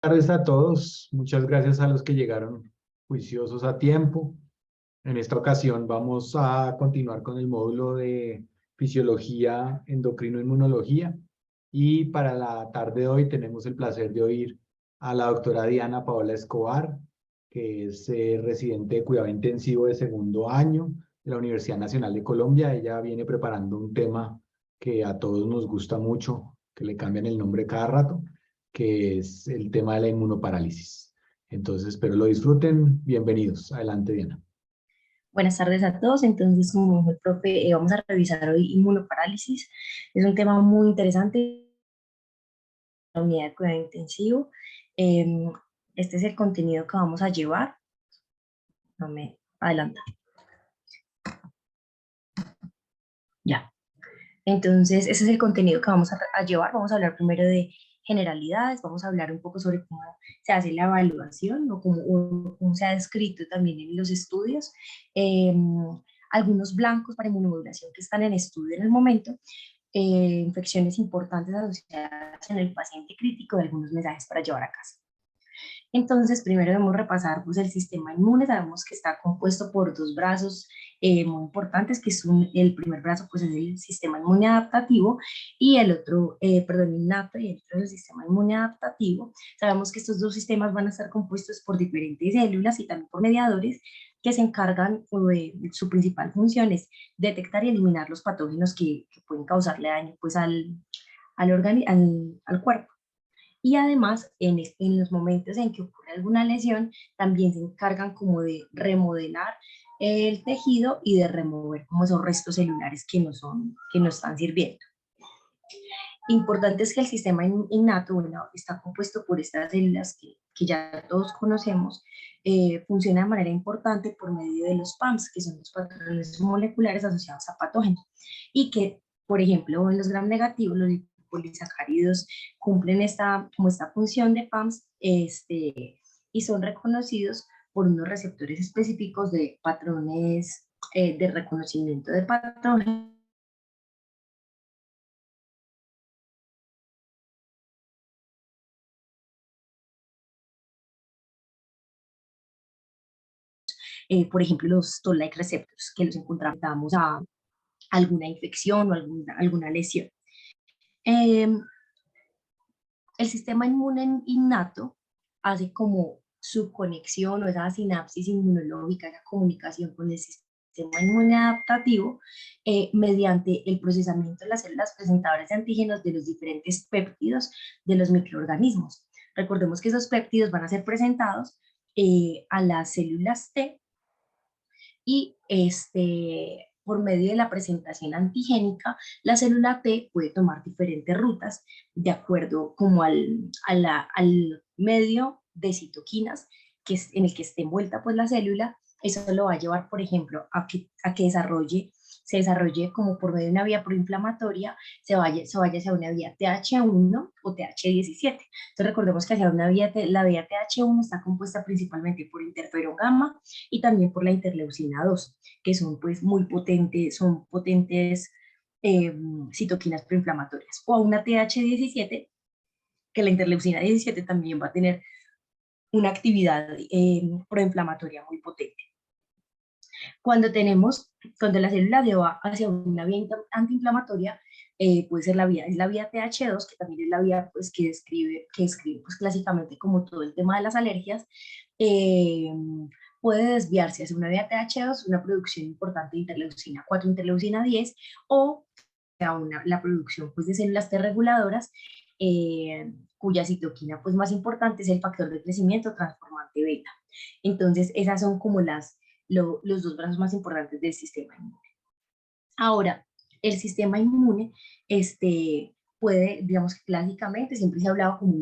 Tardes a todos. Muchas gracias a los que llegaron juiciosos a tiempo. En esta ocasión vamos a continuar con el módulo de fisiología, endocrino-inmunología. Y para la tarde de hoy tenemos el placer de oír a la doctora Diana Paola Escobar, que es residente de cuidado intensivo de segundo año de la Universidad Nacional de Colombia. Ella viene preparando un tema que a todos nos gusta mucho, que le cambian el nombre cada rato, que es el tema de la inmunoparálisis. Entonces, espero lo disfruten. Bienvenidos. Adelante, Diana. Buenas tardes a todos. Entonces, como dijo el profe, vamos a revisar hoy inmunoparálisis. Es un tema muy interesante, la unidad de cuidado intensivo. Este es el contenido que vamos a llevar. No me adelanta. Ya. Entonces, ese es el contenido que vamos a llevar. Vamos a hablar primero de generalidades, vamos a hablar un poco sobre cómo se hace la evaluación o cómo se ha descrito también en los estudios. Eh, Algunos blancos para inmunomodulación que están en estudio en el momento, infecciones importantes asociadas en el paciente crítico y algunos mensajes para llevar a casa. Entonces, primero debemos repasar pues, el sistema inmune. Sabemos que está compuesto por dos brazos muy importantes, que son el primer brazo pues, es el sistema inmune adaptativo y el otro, innato, y dentro del sistema inmune adaptativo. Sabemos que estos dos sistemas van a estar compuestos por diferentes células y también por mediadores que se encargan de su principal función es detectar y eliminar los patógenos que pueden causarle daño pues, al cuerpo. Y además, en los momentos en que ocurre alguna lesión, también se encargan como de remodelar el tejido y de remover como esos restos celulares que no están sirviendo. Importante es que el sistema innato, bueno, está compuesto por estas células que ya todos conocemos, funciona de manera importante por medio de los PAMs, que son los patrones moleculares asociados a patógenos, y que, por ejemplo, en los gram negativos, los polisacáridos cumplen como esta función de PAMs y son reconocidos por unos receptores específicos de patrones de reconocimiento de patógenos. Por ejemplo, los toll-like receptors, que los encontramos a alguna infección o alguna lesión. Eh, el sistema inmune innato hace como su conexión o esa sinapsis inmunológica, esa comunicación con el sistema inmune adaptativo mediante el procesamiento de las células presentadoras de antígenos de los diferentes péptidos de los microorganismos. Recordemos que esos péptidos van a ser presentados a las células T y por medio de la presentación antigénica, la célula T puede tomar diferentes rutas de acuerdo como al medio de citoquinas en el que esté envuelta pues, la célula. Eso lo va a llevar, por ejemplo, a que se desarrolle como por medio de una vía proinflamatoria, se vaya hacia una vía TH1 o TH17. Entonces recordemos que hacia la vía TH1 está compuesta principalmente por interferón gamma y también por la interleucina 2, que son pues muy potentes, eh, citoquinas proinflamatorias. O a una TH17, que la interleucina 17 también va a tener una actividad proinflamatoria muy potente. Cuando la célula va hacia una vía antiinflamatoria, puede ser es la vía TH2, que también es la vía pues, que describe pues, clásicamente como todo el tema de las alergias, puede desviarse hacia una vía TH2, una producción importante de interleucina 4, interleucina 10, o la producción pues, de células T reguladoras, cuya citoquina pues, más importante es el factor de crecimiento transformante beta. Entonces, esas son como los dos brazos más importantes del sistema inmune. Ahora, el sistema inmune puede, digamos que clásicamente siempre se ha hablado como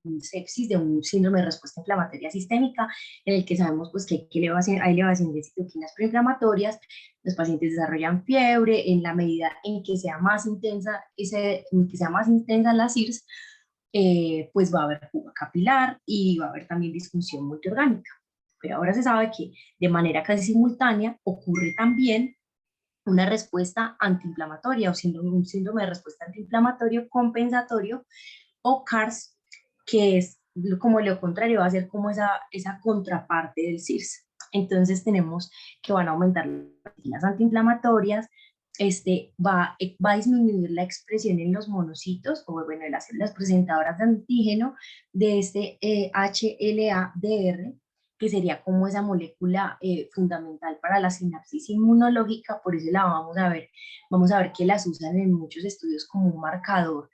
un sepsis de un síndrome de respuesta inflamatoria sistémica, en el que sabemos pues, que hay elevación de citoquinas proinflamatorias, los pacientes desarrollan fiebre, en la medida en que sea más intensa, la CIRS, pues va a haber fuga capilar y va a haber también disfunción multiorgánica. Pero ahora se sabe que de manera casi simultánea ocurre también una respuesta antiinflamatoria o un síndrome de respuesta antiinflamatorio compensatorio o CARS, que es como lo contrario, va a ser como esa contraparte del CIRS. Entonces tenemos que van a aumentar las antiinflamatorias, va a disminuir la expresión en los monocitos, o bueno, en las células presentadoras de antígeno, de HLA-DR, que sería como esa molécula fundamental para la sinapsis inmunológica. Por eso la vamos a ver que las usan en muchos estudios como un marcador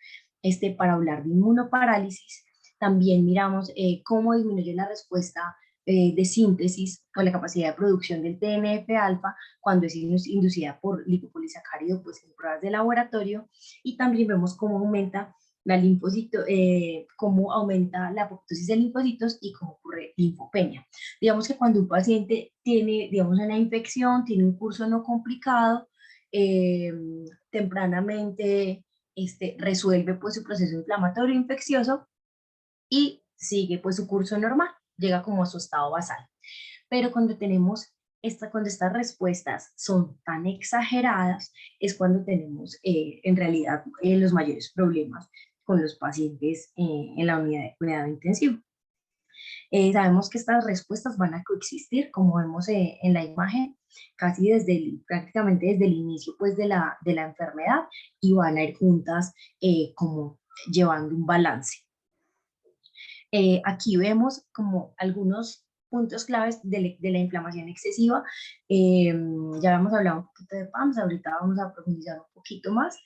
para hablar de inmunoparálisis. También miramos cómo disminuye la respuesta de síntesis o la capacidad de producción del TNF-alfa cuando es inducida por lipopolisacárido, pues en pruebas de laboratorio. Y también vemos cómo aumenta cómo aumenta la apoptosis de linfocitos y cómo ocurre linfopenia. Digamos que cuando un paciente tiene, digamos, una infección, tiene un curso no complicado, tempranamente resuelve pues su proceso inflamatorio infeccioso y sigue pues su curso normal, llega como a su estado basal. Pero cuando cuando estas respuestas son tan exageradas, es cuando tenemos en realidad los mayores problemas con los pacientes en la unidad de cuidado intensivo. Sabemos que estas respuestas van a coexistir, como vemos en la imagen, casi prácticamente desde el inicio pues, de la enfermedad, y van a ir juntas como llevando un balance. Aquí vemos como algunos puntos claves de la inflamación excesiva. Ya hemos hablado un poquito de PAMS, ahorita vamos a profundizar un poquito más.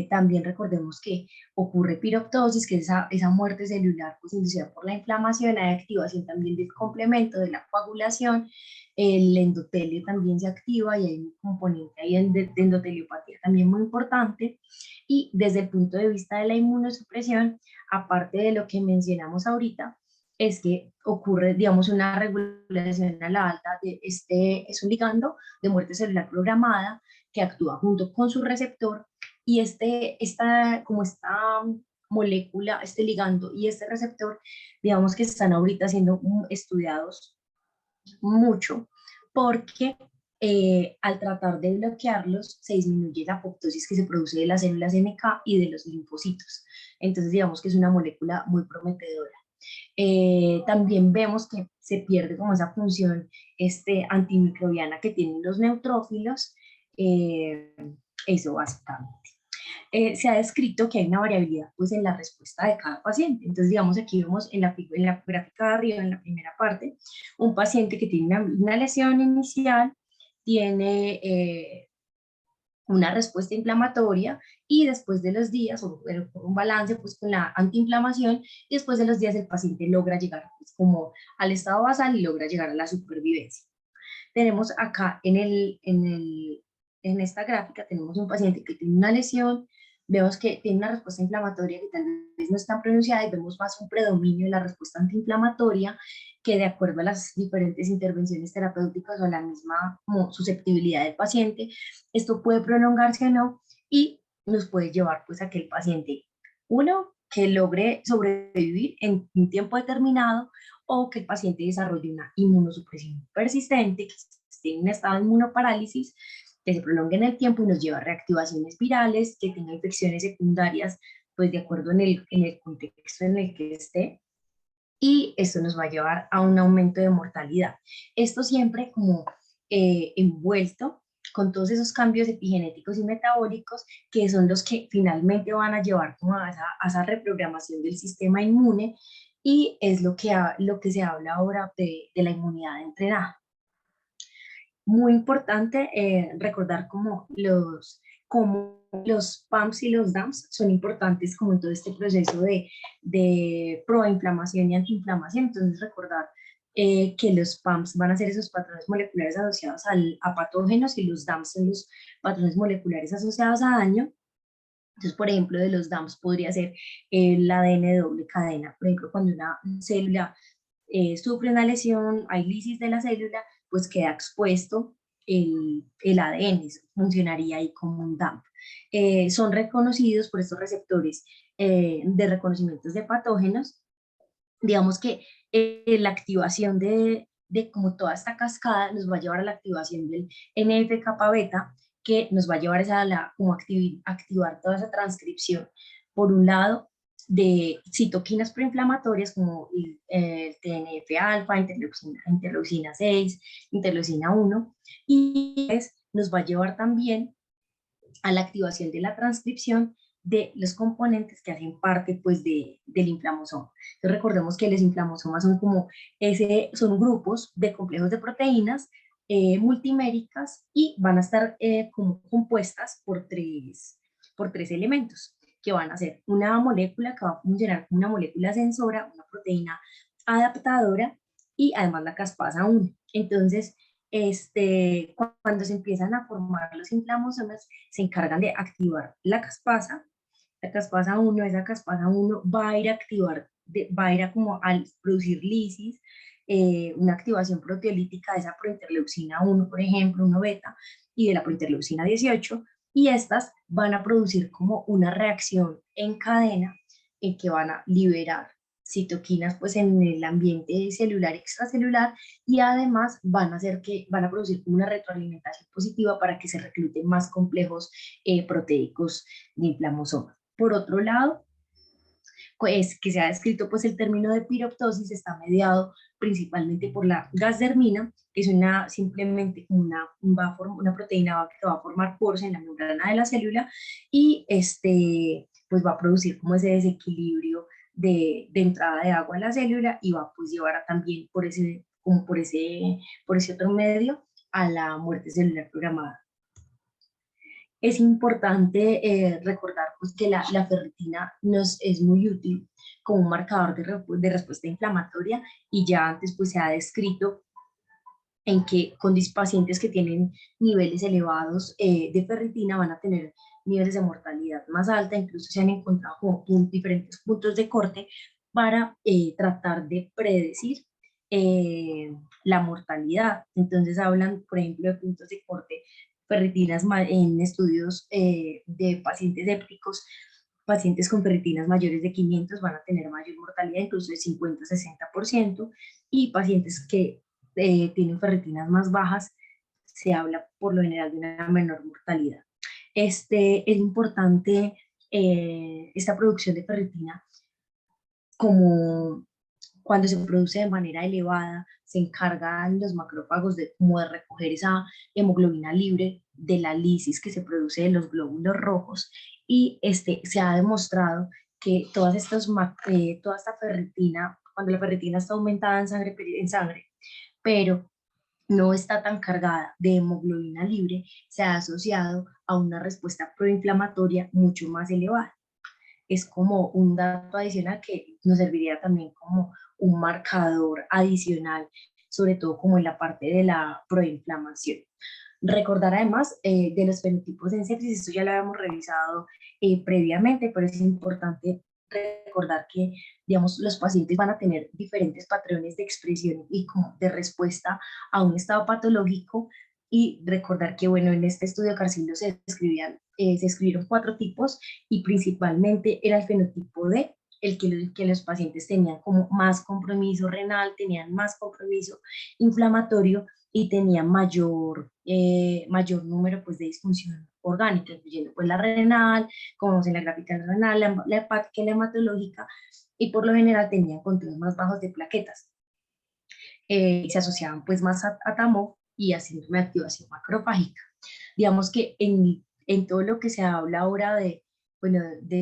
También recordemos que ocurre piroptosis, que es esa muerte celular pues, inducida por la inflamación. Hay activación también del complemento de la coagulación. El endotelio también se activa y hay un componente ahí de endoteliopatía también muy importante. Y desde el punto de vista de la inmunosupresión, aparte de lo que mencionamos ahorita, es que ocurre, digamos, una regulación a la alta de es un ligando de muerte celular programada que actúa junto con su receptor, y esta molécula, este ligando y este receptor, digamos que están ahorita siendo estudiados mucho, porque al tratar de bloquearlos se disminuye la apoptosis que se produce de las células NK y de los linfocitos. Entonces digamos que es una molécula muy prometedora. También vemos que se pierde como esa función antimicrobiana que tienen los neutrófilos, eso básicamente. Se ha descrito que hay una variabilidad pues, en la respuesta de cada paciente. Entonces, digamos, aquí vemos en la gráfica de arriba, en la primera parte, un paciente que tiene una lesión inicial, tiene una respuesta inflamatoria, y después de los días, o un balance pues, con la antiinflamación, y después de los días el paciente logra llegar pues, como al estado basal y logra llegar a la supervivencia. Tenemos acá en esta gráfica, tenemos un paciente que tiene una lesión, vemos que tiene una respuesta inflamatoria que tal vez no es tan pronunciada, y vemos más un predominio de la respuesta antiinflamatoria, que de acuerdo a las diferentes intervenciones terapéuticas o a la misma susceptibilidad del paciente, esto puede prolongarse o no, y nos puede llevar pues a que el paciente, uno, que logre sobrevivir en un tiempo determinado, o que el paciente desarrolle una inmunosupresión persistente, que esté en un estado de inmunoparálisis, que se prolongue en el tiempo y nos lleva a reactivaciones virales, que tenga infecciones secundarias, pues de acuerdo en el contexto en el que esté, y esto nos va a llevar a un aumento de mortalidad. Esto siempre como envuelto con todos esos cambios epigenéticos y metabólicos, que son los que finalmente van a llevar como a esa reprogramación del sistema inmune, y es lo que se habla ahora de la inmunidad entrenada. Muy importante recordar cómo los PAMs y los DAMs son importantes como en todo este proceso de proinflamación y antiinflamación. Entonces recordar que los PAMs van a ser esos patrones moleculares asociados a patógenos, y los DAMs son los patrones moleculares asociados a daño. Entonces, por ejemplo, de los DAMs podría ser el ADN de doble cadena. Por ejemplo, cuando una célula sufre una lesión, hay lisis de la célula, pues queda expuesto el ADN, funcionaría ahí como un DAMP. Son reconocidos por estos receptores de reconocimientos de patógenos. Digamos que la activación de como toda esta cascada nos va a llevar a la activación del NF-kappa beta, que nos va a llevar como activar toda esa transcripción, por un lado, de citoquinas proinflamatorias como el TNF-alfa, interleucina 6, interleucina 1, y nos va a llevar también a la activación de la transcripción de los componentes que hacen parte pues del inflamosoma. Entonces recordemos que los inflamosomas son como son grupos de complejos de proteínas multiméricas y van a estar como compuestas por tres elementos que van a ser una molécula que va a funcionar como una molécula sensora, una proteína adaptadora y además la caspasa 1. Entonces, cuando se empiezan a formar los inflamosomas, se encargan de activar la caspasa 1, esa caspasa 1 va a ir a activar, va a ir a como al producir lisis, una activación proteolítica de esa prointerleucina 1, por ejemplo, 1 beta, y de la prointerleucina 18, y estas van a producir como una reacción en cadena en que van a liberar citoquinas pues en el ambiente celular y extracelular, y además van a producir como una retroalimentación positiva para que se recluten más complejos proteicos de inflamosoma. Por otro lado, pues que se ha descrito pues el término de piroptosis está mediado principalmente por la gasdermina, que es simplemente una proteína que va a formar poros en la membrana de la célula y pues va a producir como ese desequilibrio de entrada de agua a la célula y va a pues llevar también por ese otro medio a la muerte celular programada. Es importante recordar pues, que la ferritina es muy útil como un marcador de respuesta inflamatoria y ya antes pues, se ha descrito en que con pacientes que tienen niveles elevados de ferritina van a tener niveles de mortalidad más alta, incluso se han encontrado como diferentes puntos de corte para tratar de predecir la mortalidad. Entonces hablan, por ejemplo, de puntos de corte ferritinas en estudios de pacientes sépticos. Pacientes con ferritinas mayores de 500 van a tener mayor mortalidad, incluso de 50-60%, y pacientes que tienen ferritinas más bajas, se habla por lo general de una menor mortalidad. Es importante esta producción de ferritina como cuando se produce de manera elevada, se encargan los macrófagos como de recoger esa hemoglobina libre de la lisis que se produce de los glóbulos rojos y se ha demostrado que toda esta ferritina, cuando la ferritina está aumentada en sangre, pero no está tan cargada de hemoglobina libre, se ha asociado a una respuesta proinflamatoria mucho más elevada. Es como un dato adicional que nos serviría también como un marcador adicional, sobre todo como en la parte de la proinflamación. Recordar además de los fenotipos en sepsis, esto ya lo habíamos revisado previamente, pero es importante recordar que, digamos, los pacientes van a tener diferentes patrones de expresión y como de respuesta a un estado patológico, y recordar que, bueno, en este estudio Carcillo se escribieron 4 tipos y principalmente era el fenotipo D, que los pacientes tenían como más compromiso renal, tenían más compromiso inflamatorio y tenían mayor número pues, de disfunción orgánica, incluyendo pues, la renal, como vemos en la gráfica renal, la hepática y la hematológica, y por lo general tenían controles más bajos de plaquetas. Se asociaban pues más a TAMO y a síndrome de activación macrofágica. Digamos que en todo lo que se habla ahora de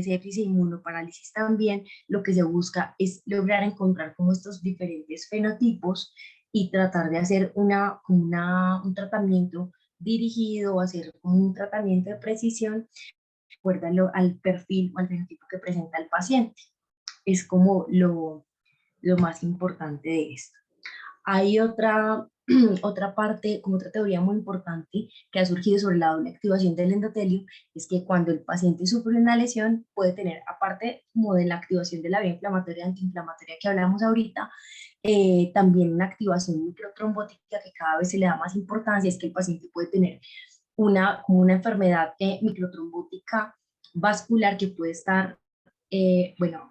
sepsis e inmunoparálisis también, lo que se busca es lograr encontrar como estos diferentes fenotipos y tratar de hacer un tratamiento dirigido, hacer un tratamiento de precisión de acuerdo al perfil o al fenotipo que presenta el paciente. Es como lo más importante de esto. Hay otra parte, como otra teoría muy importante que ha surgido sobre la doble activación del endotelio, es que cuando el paciente sufre una lesión puede tener, aparte como de la activación de la vía inflamatoria antiinflamatoria que hablamos ahorita, también una activación microtrombótica que cada vez se le da más importancia, es que el paciente puede tener como una enfermedad microtrombótica vascular que puede estar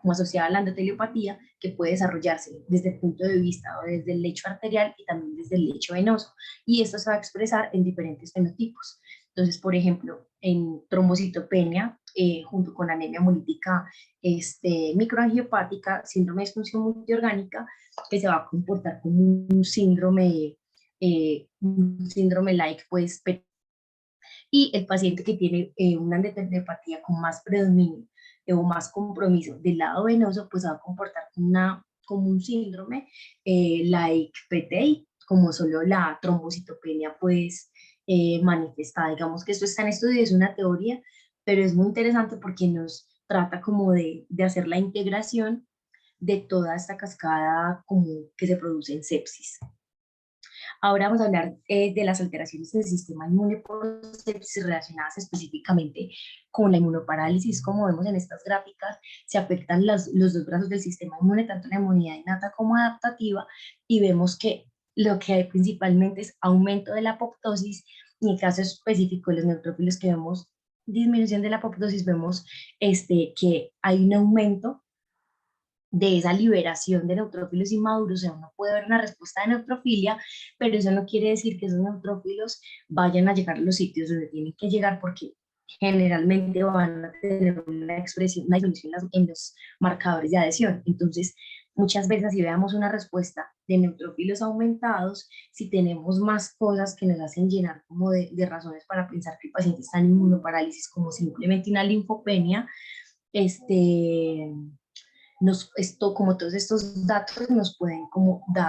como asociada a la endoteliopatía, que puede desarrollarse desde el punto de vista o desde el lecho arterial y también desde el lecho venoso. Y esto se va a expresar en diferentes fenotipos. Entonces, por ejemplo, en trombocitopenia junto con anemia hemolítica microangiopática, síndrome de disfunción multiorgánica, que se va a comportar como un síndrome like, pues, y el paciente que tiene una endoteliopatía con más predominio o más compromiso del lado venoso, pues va a comportar como un síndrome like PTI, como solo la trombocitopenia pues manifestada. Digamos que esto está en estudio, es una teoría, pero es muy interesante porque nos trata como de hacer la integración de toda esta cascada como que se produce en sepsis. Ahora vamos a hablar de las alteraciones del sistema inmune por sepsis relacionadas específicamente con la inmunoparálisis. Como vemos en estas gráficas, se afectan los dos brazos del sistema inmune, tanto la inmunidad innata como adaptativa, y vemos que lo que hay principalmente es aumento de la apoptosis, y en el caso específico de los neutrófilos que vemos disminución de la apoptosis, vemos que hay un aumento de esa liberación de neutrófilos inmaduros. O sea, uno puede ver una respuesta de neutrofilia, pero eso no quiere decir que esos neutrófilos vayan a llegar a los sitios donde tienen que llegar, porque generalmente van a tener una expresión, una disminución en los marcadores de adhesión. Entonces, muchas veces si veamos una respuesta de neutrófilos aumentados, si tenemos más cosas que nos hacen llenar como de razones para pensar que el paciente está en inmunoparálisis, como simplemente una linfopenia, como todos estos datos nos pueden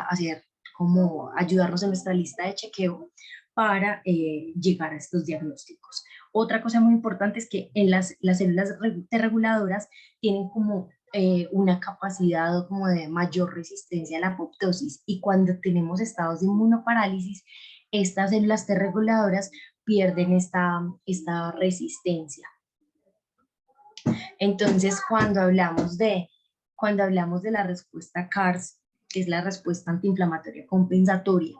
hacer como ayudarnos en nuestra lista de chequeo para llegar a estos diagnósticos. Otra cosa muy importante es que en las células T reguladoras tienen como una capacidad o como de mayor resistencia a la apoptosis, y cuando tenemos estados de inmunoparálisis, estas células T reguladoras pierden esta resistencia. Entonces, cuando hablamos de la respuesta CARS, que es la respuesta antiinflamatoria compensatoria,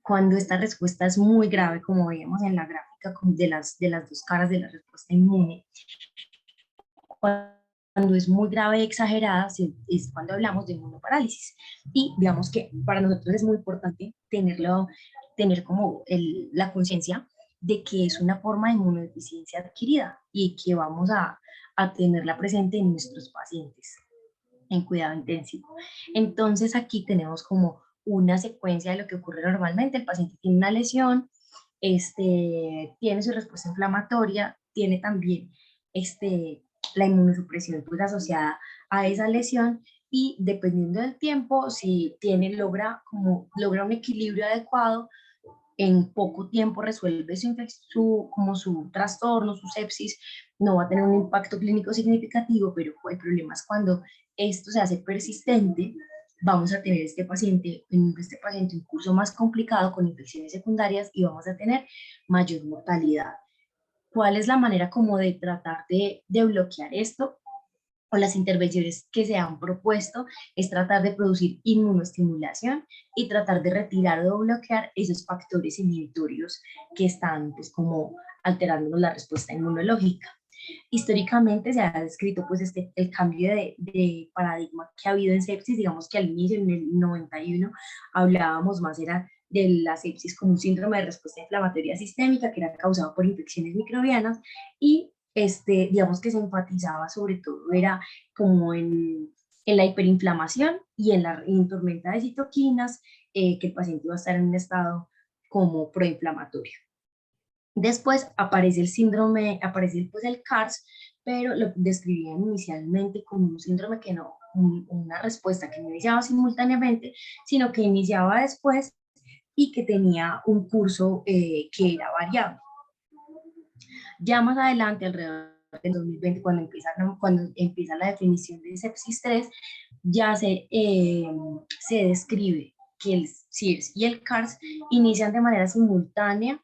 cuando esta respuesta es muy grave, como veíamos en la gráfica de las dos caras de la respuesta inmune, cuando es muy grave y exagerada, es cuando hablamos de inmunoparálisis. Y digamos que para nosotros es muy importante tener como la conciencia de que es una forma de inmunodeficiencia adquirida y que vamos a tenerla presente en nuestros pacientes en cuidado intensivo. Entonces aquí tenemos como una secuencia de lo que ocurre normalmente. El paciente tiene una lesión, tiene su respuesta inflamatoria, tiene también la inmunosupresión pues, asociada a esa lesión, y dependiendo del tiempo, si logra un equilibrio adecuado, en poco tiempo resuelve como su trastorno, su sepsis, no va a tener un impacto clínico significativo, pero el problema es cuando esto se hace persistente. Vamos a tener este paciente un curso más complicado con infecciones secundarias y vamos a tener mayor mortalidad. ¿Cuál es la manera como de tratar de bloquear esto? O las intervenciones que se han propuesto es tratar de producir inmunoestimulación y tratar de retirar o bloquear esos factores inhibitorios que están pues como alterando la respuesta inmunológica. Históricamente se ha descrito pues el cambio de paradigma que ha habido en sepsis. Digamos que al inicio, en el 91, hablábamos más era de la sepsis como un síndrome de respuesta inflamatoria sistémica que era causado por infecciones microbianas, y digamos que se enfatizaba sobre todo era como en la hiperinflamación y en la tormenta de citoquinas, que el paciente iba a estar en un estado como proinflamatorio. Después aparece pues el CARS, pero lo describían inicialmente como un síndrome que no, una respuesta que no iniciaba simultáneamente, sino que iniciaba después y que tenía un curso que era variable. Ya más adelante, alrededor del 2020, cuando empieza la definición de sepsis 3, ya se describe que el SIRS y el CARS inician de manera simultánea,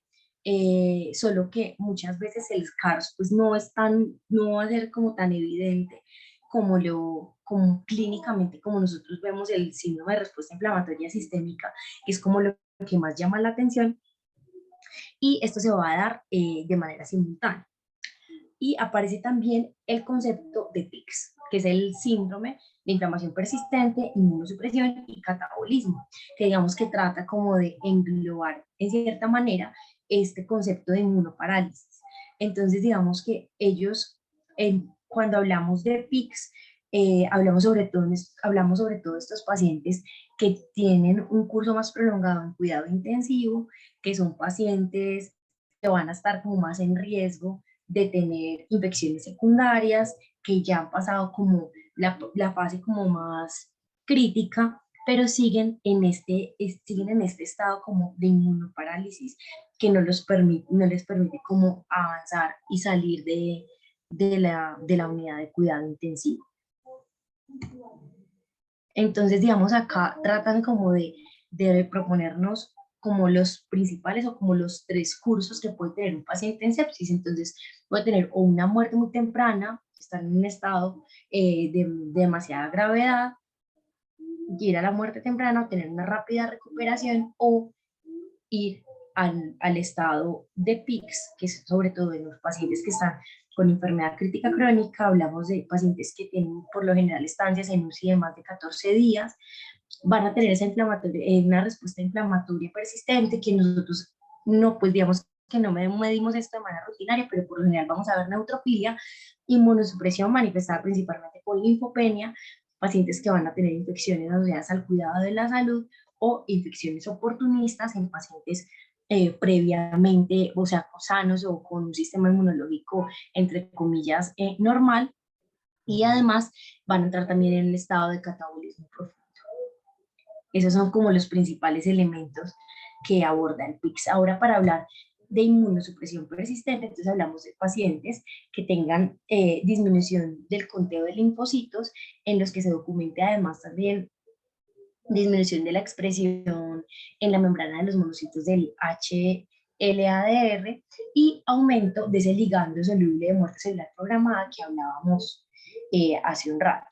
solo que muchas veces el CARS pues no va a ser como tan evidente como clínicamente, como nosotros vemos el síndrome de respuesta inflamatoria sistémica, que es como lo que más llama la atención, y esto se va a dar de manera simultánea. Y aparece también el concepto de TICS, que es el síndrome de inflamación persistente, inmunosupresión y catabolismo, que digamos que trata como de englobar en cierta manera este concepto de inmunoparálisis. Entonces digamos que ellos Cuando hablamos de PICS, hablamos sobre todo de estos pacientes que tienen un curso más prolongado en cuidado intensivo, que son pacientes que van a estar como más en riesgo de tener infecciones secundarias, que ya han pasado como la fase como más crítica, pero siguen en este estado como de inmunoparálisis que no les permite como avanzar y salir de la unidad de cuidado intensivo. Entonces, digamos, acá tratan como de proponernos como los principales o como los 3 cursos que puede tener un paciente en sepsis. Entonces, puede tener o una muerte muy temprana, estar en un estado de demasiada gravedad, ir a la muerte temprana, tener una rápida recuperación, o ir al estado de PICS, que es sobre todo en los pacientes que están con enfermedad crítica crónica. Hablamos de pacientes que tienen por lo general estancias en UCI de más de 14 días, van a tener una respuesta inflamatoria persistente que nosotros no, pues digamos que no medimos esto de manera rutinaria, pero por lo general vamos a ver neutrofilia, inmunosupresión manifestada principalmente por linfopenia, pacientes que van a tener infecciones asociadas al cuidado de la salud o infecciones oportunistas en pacientes previamente, o sea, sanos o con un sistema inmunológico, entre comillas, normal, y además van a entrar también en el estado de catabolismo profundo. Esos son como los principales elementos que aborda el PICS. Ahora, para hablar de inmunosupresión persistente, entonces hablamos de pacientes que tengan disminución del conteo de linfocitos, en los que se documente además también disminución de la expresión en la membrana de los monocitos del HLA-DR y aumento de ese ligando soluble de muerte celular programada que hablábamos hace un rato.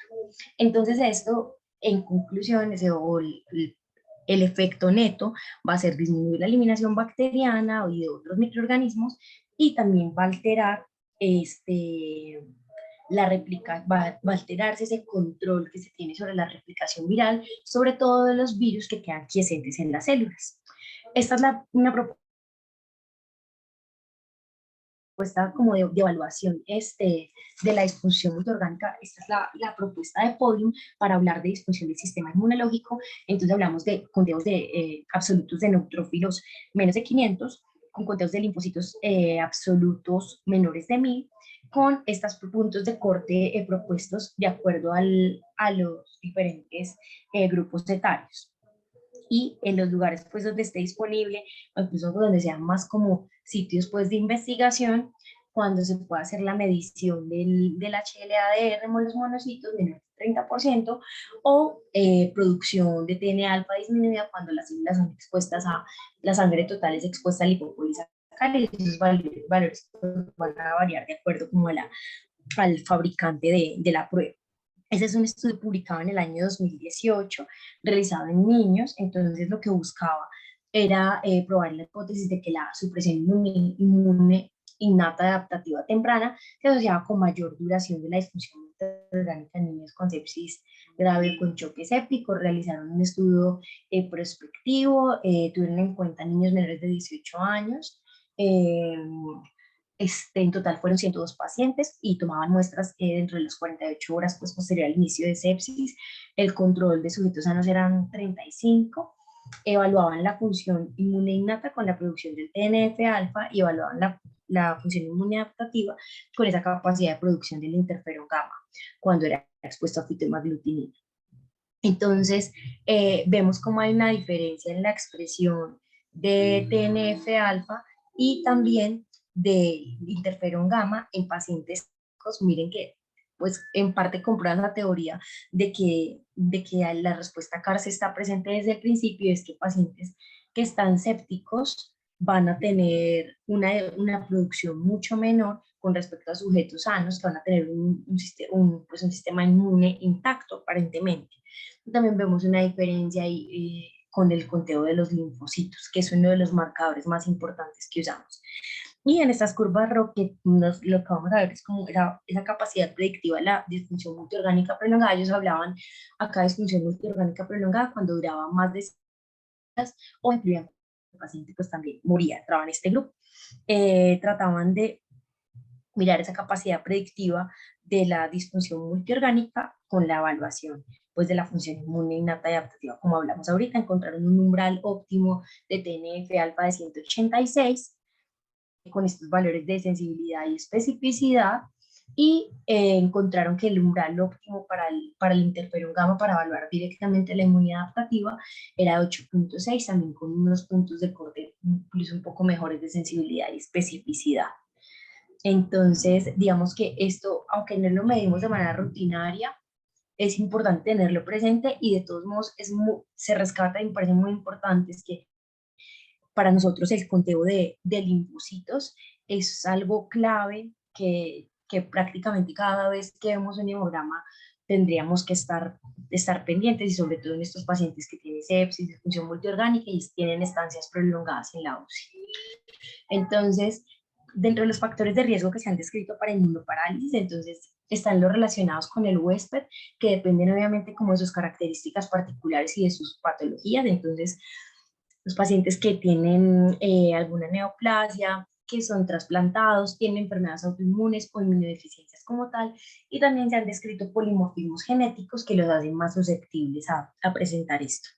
Entonces esto, en conclusión, el efecto neto va a ser disminuir la eliminación bacteriana y de otros microorganismos, y también va a alterar va a alterarse ese control que se tiene sobre la replicación viral, sobre todo de los virus que quedan quiescentes en las células. Esta es una propuesta como de evaluación de la disfunción multiorgánica. Esta es la propuesta de Podium para hablar de disfunción del sistema inmunológico. Entonces hablamos de conteos absolutos de neutrófilos menos de 500, con conteos de linfocitos absolutos menores de 1000, con estos puntos de corte propuestos de acuerdo a los diferentes grupos etarios. Y en los lugares pues donde esté disponible, o incluso donde sean más como sitios pues de investigación, cuando se pueda hacer la medición del HLA-DR en los monocitos menor del 30%, o producción de TNA-alfa disminuida cuando las células son expuestas a la sangre total, es expuesta a lipopolisacáridos. Esos valores van a variar de acuerdo como al fabricante de la prueba. Ese es un estudio publicado en el año 2018, realizado en niños. Entonces lo que buscaba era probar la hipótesis de que la supresión inmune innata adaptativa temprana se asociaba con mayor duración de la disfunción orgánica en niños con sepsis grave con choque séptico. Realizaron un estudio prospectivo, tuvieron en cuenta niños menores de 18 años, en total fueron 102 pacientes y tomaban muestras dentro de las 48 horas pues, posterior al inicio de sepsis. El control de sujetos sanos eran 35. Evaluaban la función inmune innata con la producción del TNF-alfa y evaluaban la función inmune adaptativa con esa capacidad de producción del interferón gamma cuando era expuesto a fitohemaglutinina. Entonces, vemos cómo hay una diferencia en la expresión de TNF-alfa y también de interferón gamma en pacientes. Miren que, pues, en parte comprueba la teoría de que la respuesta CARS está presente desde el principio. Es que pacientes que están sépticos van a tener una producción mucho menor con respecto a sujetos sanos que van a tener pues un sistema inmune intacto aparentemente. También vemos una diferencia ahí con el conteo de los linfocitos, que es uno de los marcadores más importantes que usamos. Y en estas curvas ROC, lo que vamos a ver es como esa capacidad predictiva de la disfunción multiorgánica prolongada. Ellos hablaban acá de disfunción multiorgánica prolongada cuando duraba más de 6 horas, o incluían el paciente pues también moría, entraba en este grupo. Trataban de mirar esa capacidad predictiva de la disfunción multiorgánica con la evaluación pues, de la función inmune innata y adaptativa. Como hablamos ahorita, encontraron un umbral óptimo de TNF-alfa de 186 con estos valores de sensibilidad y especificidad, y encontraron que el umbral óptimo para el interferón gamma para evaluar directamente la inmunidad adaptativa era de 8.6, también con unos puntos de corte incluso un poco mejores de sensibilidad y especificidad. Entonces, digamos que esto, aunque no lo medimos de manera rutinaria, es importante tenerlo presente, y de todos modos se rescata y me parece muy importante es que para nosotros el conteo de linfocitos es algo clave que prácticamente cada vez que vemos un hemograma tendríamos que estar pendientes, y sobre todo en estos pacientes que tienen sepsis, disfunción multiorgánica y tienen estancias prolongadas en la UCI. Entonces, dentro de los factores de riesgo que se han descrito para inmunoparálisis, entonces están los relacionados con el huésped, que dependen obviamente como de sus características particulares y de sus patologías. Entonces, los pacientes que tienen alguna neoplasia, que son trasplantados, tienen enfermedades autoinmunes o inmunodeficiencias como tal, y también se han descrito polimorfismos genéticos que los hacen más susceptibles a presentar esto.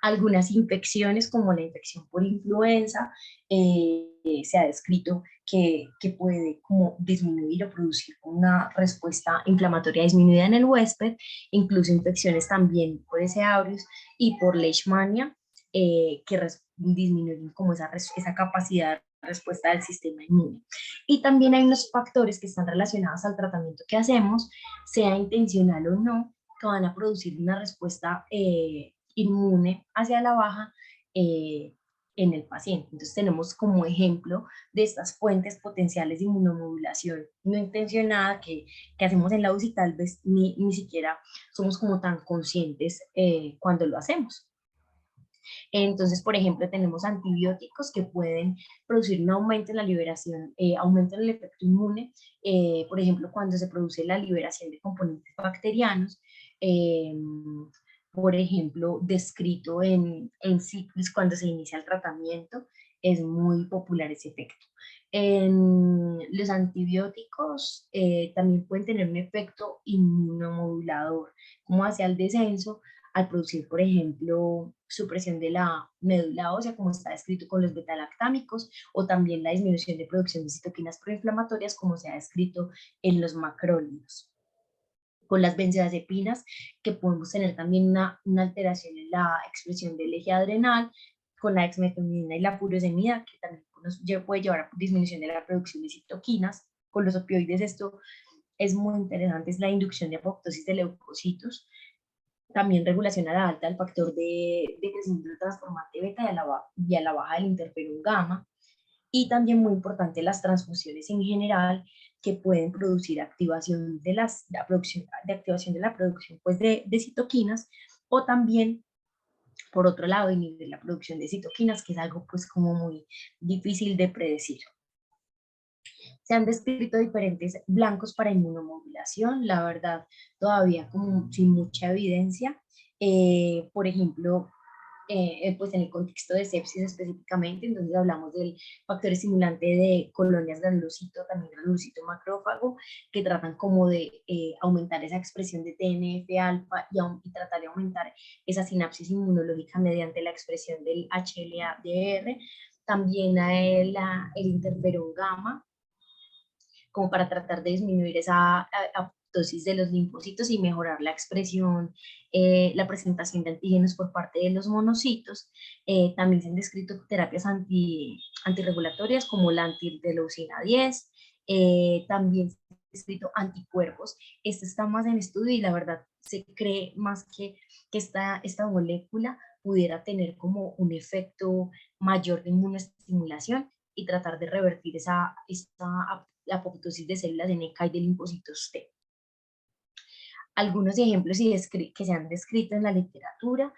Algunas infecciones, como la infección por influenza, se ha descrito que puede como disminuir o producir una respuesta inflamatoria disminuida en el huésped, incluso infecciones también por S. aureus y por Leishmania, que disminuyen como esa capacidad de respuesta del sistema inmune. Y también hay unos factores que están relacionados al tratamiento que hacemos, sea intencional o no, que van a producir una respuesta inmune hacia la baja en el paciente. Entonces tenemos como ejemplo de estas fuentes potenciales de inmunomodulación no intencionada que hacemos en la UCI, tal vez ni siquiera somos como tan conscientes cuando lo hacemos. Entonces, por ejemplo, tenemos antibióticos que pueden producir un aumento en la liberación, aumento en el efecto inmune, por ejemplo, cuando se produce la liberación de componentes bacterianos, por ejemplo, descrito en ciclos cuando se inicia el tratamiento, es muy popular ese efecto. Los antibióticos también pueden tener un efecto inmunomodulador, como hacia el descenso, al producir, por ejemplo, supresión de la médula ósea, como está descrito con los betalactámicos, o también la disminución de producción de citoquinas proinflamatorias, como se ha descrito en los macrólidos. Con las benzodiazepinas, que podemos tener también una alteración en la expresión del eje adrenal, con la exmetemidina y la furosemida, que también puede llevar a disminución de la producción de citoquinas. Con los opioides esto es muy interesante, es la inducción de apoptosis de leucocitos, también regulación a la alta del factor de crecimiento transformante beta y a la baja del interferón gamma, y también muy importante las transfusiones en general, que pueden producir activación de la producción pues de citoquinas, o también por otro lado inhibir la producción de citoquinas, que es algo pues como muy difícil de predecir. Se han descrito diferentes blancos para inmunomodulación, la verdad, todavía como sin mucha evidencia. Por ejemplo, pues en el contexto de sepsis específicamente, entonces hablamos del factor estimulante de colonias granulocito, también granulocito macrófago, que tratan como de aumentar esa expresión de TNF-alfa y tratar de aumentar esa sinapsis inmunológica mediante la expresión del HLA-DR. También el interferón gamma, como para tratar de disminuir esa apoptosis de los linfocitos y mejorar la expresión, la presentación de antígenos por parte de los monocitos. También se han descrito terapias antirregulatorias como la antirleucina 10, también se han descrito anticuerpos. Este está más en estudio y la verdad se cree más que esta molécula pudiera tener como un efecto mayor de inmunoestimulación y tratar de revertir esta la apoptosis de células de NK y de linfocitos T. Algunos ejemplos que se han descrito en la literatura,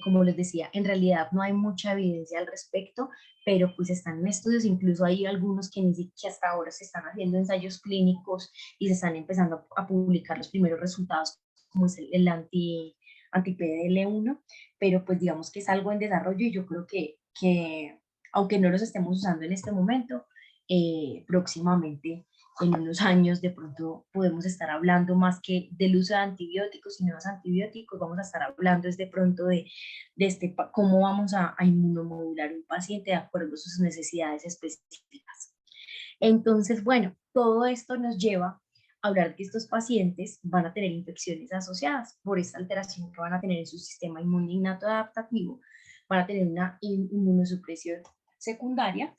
como les decía, en realidad no hay mucha evidencia al respecto, pero pues están en estudios, incluso hay algunos que hasta ahora se están haciendo ensayos clínicos y se están empezando a publicar los primeros resultados, como es el anti-PDL1, pero pues digamos que es algo en desarrollo, y yo creo que aunque no los estemos usando en este momento, próximamente, en unos años, de pronto podemos estar hablando más que del uso de antibióticos y nuevos antibióticos, vamos a estar hablando es de pronto cómo vamos a inmunomodular un paciente de acuerdo a sus necesidades específicas. Entonces, bueno, todo esto nos lleva a hablar de que estos pacientes van a tener infecciones asociadas por esta alteración que van a tener en su sistema inmune innato adaptativo, van a tener una inmunosupresión secundaria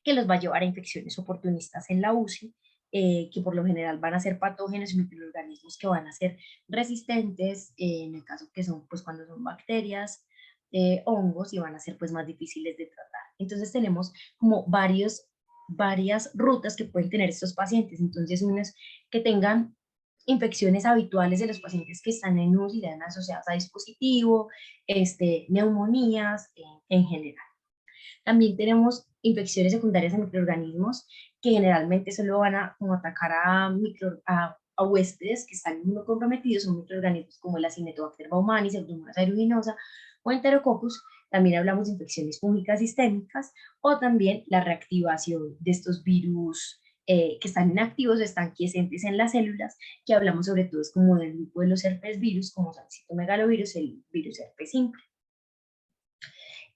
que los va a llevar a infecciones oportunistas en la UCI, que por lo general van a ser patógenos y microorganismos que van a ser resistentes, en el caso que son, pues cuando son bacterias, hongos, y van a ser pues más difíciles de tratar. Entonces tenemos como varias rutas que pueden tener estos pacientes. Entonces uno es que tengan infecciones habituales de los pacientes que están en UCI, asociadas a dispositivo, neumonías en general. También tenemos infecciones secundarias a microorganismos que generalmente solo van a como atacar a huéspedes que están inmunocomprometidos, son microorganismos como la Acinetobacter baumannii, Pseudomonas aeruginosa o Enterococcus. También hablamos de infecciones fúngicas sistémicas o también la reactivación de estos virus que están inactivos, están quiescentes en las células, que hablamos sobre todo es como del grupo de los herpes virus, como son el citomegalovirus, el virus herpes simple.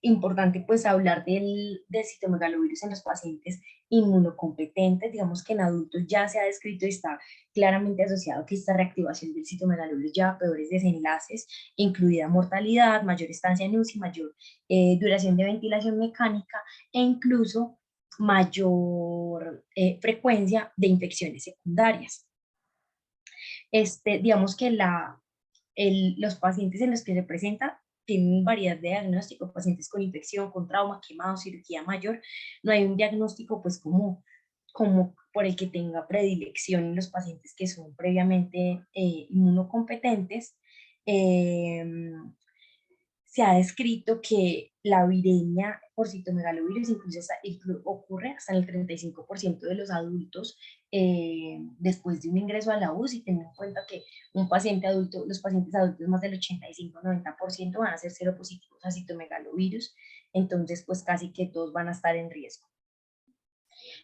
Importante pues hablar del citomegalovirus en los pacientes inmunocompetentes. Digamos que en adultos ya se ha descrito y está claramente asociado que esta reactivación del citomegalovirus lleva a peores desenlaces, incluida mortalidad, mayor estancia en UCI, mayor duración de ventilación mecánica e incluso mayor frecuencia de infecciones secundarias. Digamos que los pacientes en los que se presenta tienen variedad de diagnósticos, pacientes con infección, con trauma, quemado, cirugía mayor. No hay un diagnóstico pues como por el que tenga predilección en los pacientes que son previamente inmunocompetentes. Eh, Se ha descrito que la viremia por citomegalovirus ocurre hasta en el 35% de los adultos después de un ingreso a la UCI, teniendo en cuenta que un paciente adulto, los pacientes adultos más del 85-90% van a ser seropositivos a citomegalovirus, entonces pues casi que todos van a estar en riesgo.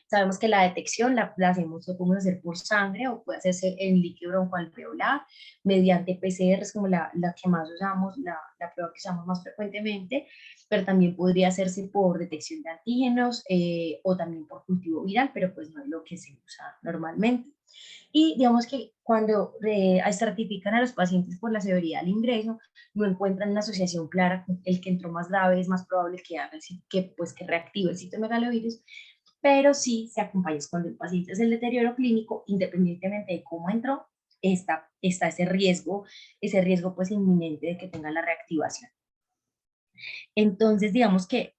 Sabemos que la detección la podemos hacer por sangre o puede hacerse en líquido broncoalveolar, mediante PCRs como la que más usamos, la prueba que usamos más frecuentemente, pero también podría hacerse por detección de antígenos o también por cultivo viral, pero pues no es lo que se usa normalmente. Y digamos que cuando estratifican a los pacientes por la severidad del ingreso, no encuentran una asociación clara, el que entró más grave es más probable que reactive el citomegalovirus, pero sí se acompaña cuando el paciente es el deterioro clínico, independientemente de cómo entró, está ese riesgo pues inminente de que tenga la reactivación. Entonces, digamos que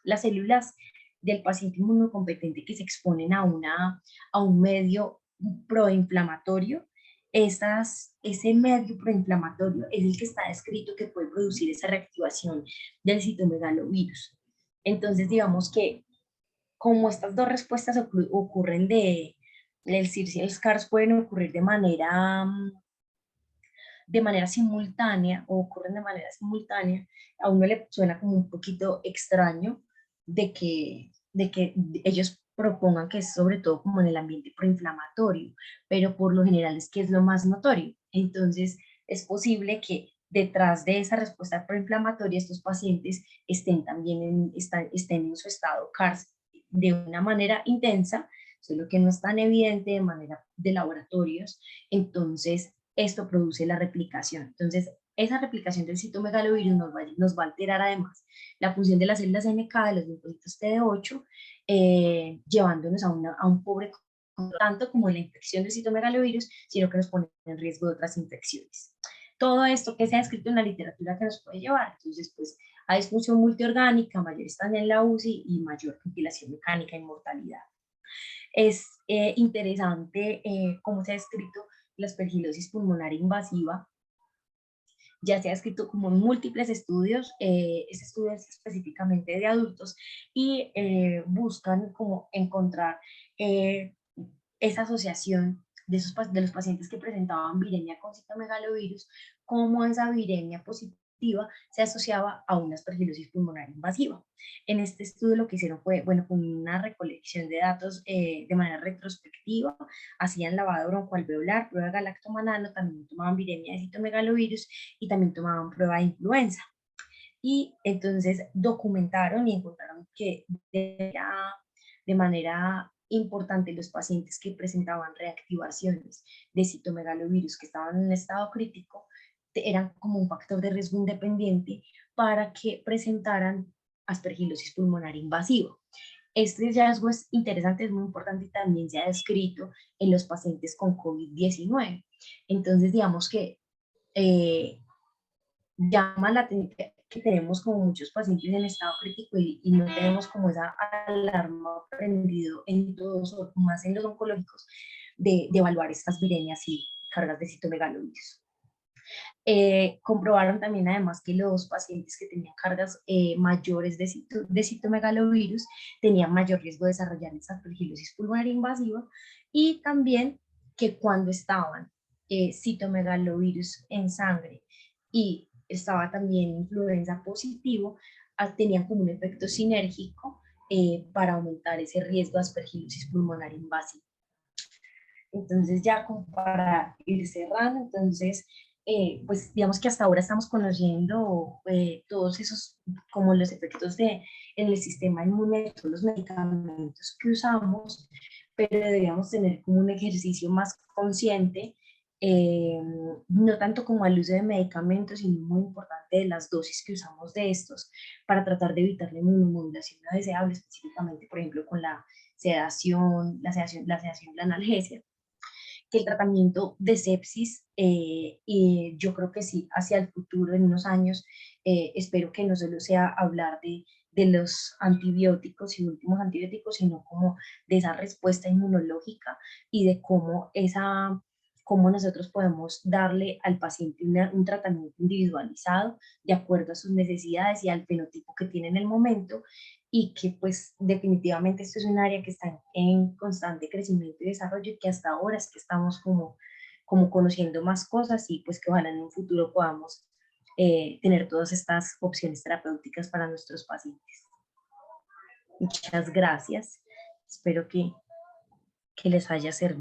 las células del paciente inmunocompetente que se exponen a un medio proinflamatorio, ese medio proinflamatorio es el que está descrito que puede producir esa reactivación del citomegalovirus. Entonces, digamos que como estas dos respuestas ocurren el CIRS y el SCARS pueden ocurrir de manera simultánea o ocurren de manera simultánea, a uno le suena como un poquito extraño de que ellos propongan que es sobre todo como en el ambiente proinflamatorio, pero por lo general es que es lo más notorio. Entonces, es posible que detrás de esa respuesta proinflamatoria estos pacientes estén también estén en su estado CARS de una manera intensa, solo que no es tan evidente de manera de laboratorios. Entonces, esto produce la replicación. Entonces, esa replicación del citomegalovirus nos va a alterar además la función de las células NK, de los linfocitos TD8, llevándonos a un pobre tanto como la infección del citomegalovirus, sino que nos pone en riesgo de otras infecciones. Todo esto que se ha escrito en la literatura que nos puede llevar, entonces, pues, a disfunción multiorgánica, mayor estancia en la UCI y mayor ventilación mecánica y mortalidad. Es interesante cómo se ha escrito la aspergilosis pulmonar invasiva. Ya se ha escrito como en múltiples estudios, este estudio es específicamente de adultos y buscan como encontrar esa asociación de los pacientes que presentaban viremia con citomegalovirus, como esa viremia positiva retrospectiva se asociaba a una aspergilosis pulmonar invasiva. En este estudio lo que hicieron fue, bueno, con una recolección de datos de manera retrospectiva, hacían lavado broncoalveolar, prueba de galactomanano, también tomaban viremia de citomegalovirus y también tomaban prueba de influenza. Y entonces documentaron y encontraron que de manera importante los pacientes que presentaban reactivaciones de citomegalovirus que estaban en estado crítico eran como un factor de riesgo independiente para que presentaran aspergilosis pulmonar invasiva. Este hallazgo es interesante, es muy importante y también se ha descrito en los pacientes con COVID-19. Entonces, digamos que eh, llama la atención que tenemos como muchos pacientes en estado crítico y no tenemos como esa alarma prendido en todos, o más en los oncológicos, de evaluar estas viremias y cargas de citomegalovirus. Comprobaron también además que los pacientes que tenían cargas mayores de citomegalovirus tenían mayor riesgo de desarrollar esa aspergilosis pulmonar invasiva y también que cuando estaban citomegalovirus en sangre y estaba también influenza positivo, tenían como un efecto sinérgico para aumentar ese riesgo de aspergilosis pulmonar invasiva. Entonces ya como para ir cerrando, entonces pues digamos que hasta ahora estamos conociendo todos esos, como los efectos en el sistema inmune de todos los medicamentos que usamos, pero deberíamos tener como un ejercicio más consciente, no tanto como al uso de medicamentos, sino muy importante de las dosis que usamos de estos para tratar de evitar la inmunomodulación no deseable, específicamente, por ejemplo, con la sedación, la analgesia, que el tratamiento de sepsis, y yo creo que sí, hacia el futuro, en unos años, espero que no solo sea hablar de los antibióticos y últimos antibióticos, sino como de esa respuesta inmunológica y de cómo nosotros podemos darle al paciente un tratamiento individualizado de acuerdo a sus necesidades y al fenotipo que tiene en el momento, y que pues definitivamente esto es un área que está en constante crecimiento y desarrollo y que hasta ahora es que estamos como conociendo más cosas y pues que ojalá en un futuro podamos tener todas estas opciones terapéuticas para nuestros pacientes. Muchas gracias. Espero que les haya servido.